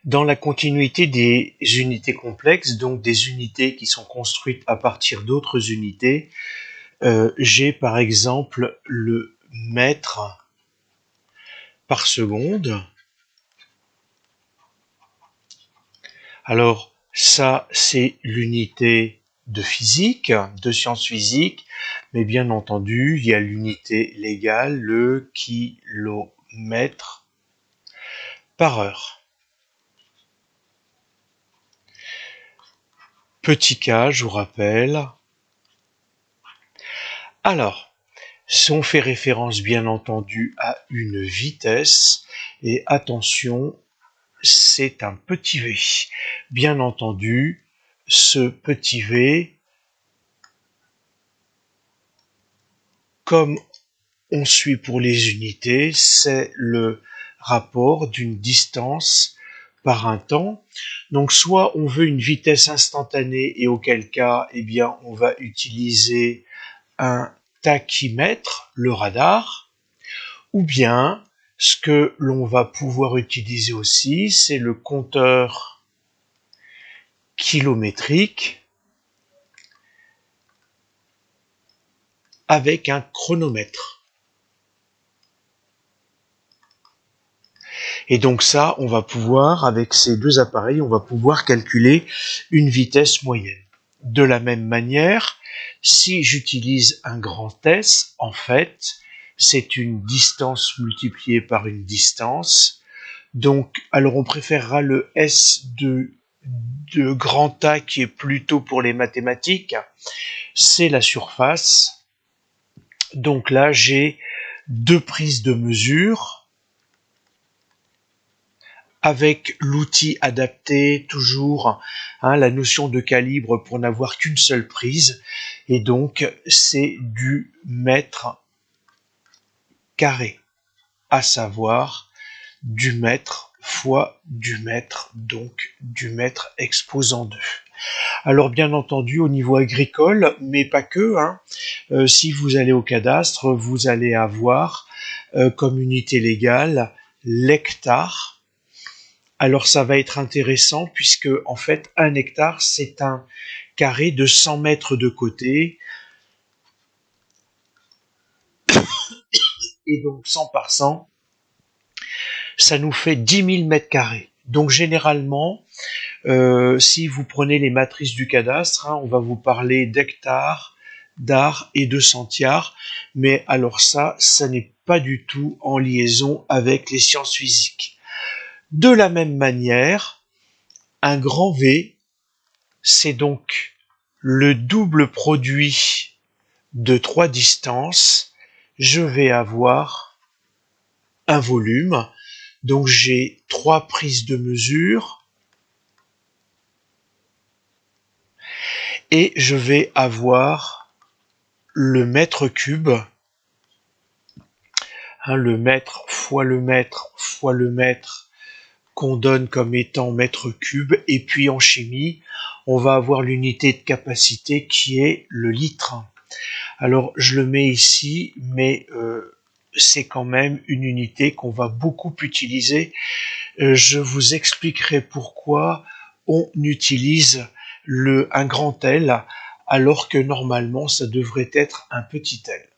Dans la continuité des unités complexes, donc des unités qui sont construites à partir d'autres unités, j'ai par exemple le mètre par seconde. Alors ça, c'est l'unité de physique, de sciences physiques, mais bien entendu, il y a l'unité légale, le kilomètre par heure. Petit k, je vous rappelle. Alors, si on fait référence bien entendu à une vitesse, et attention, c'est un petit v. Bien entendu, ce petit v, comme on suit pour les unités, c'est le rapport d'une distance par un temps. Donc soit on veut une vitesse instantanée et auquel cas, eh bien, on va utiliser un tachymètre, le radar, ou bien ce que l'on va pouvoir utiliser aussi, c'est le compteur kilométrique avec un chronomètre. Et donc ça, on va pouvoir, avec ces deux appareils, on va pouvoir calculer une vitesse moyenne. De la même manière, si j'utilise un grand S, en fait, c'est une distance multipliée par une distance. Donc, alors on préférera le S de grand A qui est plutôt pour les mathématiques. C'est la surface. Donc là, j'ai deux prises de mesure avec l'outil adapté, toujours la notion de calibre pour n'avoir qu'une seule prise. Et donc, c'est du mètre carré, à savoir du mètre fois du mètre, donc du mètre exposant 2. Alors bien entendu au niveau agricole, mais pas que, si vous allez au cadastre, vous allez avoir comme unité légale l'hectare. Alors ça va être intéressant puisque en fait un hectare c'est un carré de 100 mètres de côté et donc 100 par 100, ça nous fait 10 000 mètres carrés. Donc généralement, si vous prenez les matrices du cadastre, on va vous parler d'hectares, d'ar et de centiares, mais alors ça n'est pas du tout en liaison avec les sciences physiques. De la même manière, un grand V, c'est donc le double produit de trois distances. Je vais avoir un volume, donc j'ai trois prises de mesure, et je vais avoir le mètre cube, le mètre fois le mètre fois le mètre qu'on donne comme étant mètre cube, et puis en chimie, on va avoir l'unité de capacité qui est le litre. Alors je le mets ici, mais c'est quand même une unité qu'on va beaucoup utiliser. Je vous expliquerai pourquoi on utilise un grand L alors que normalement ça devrait être un petit L.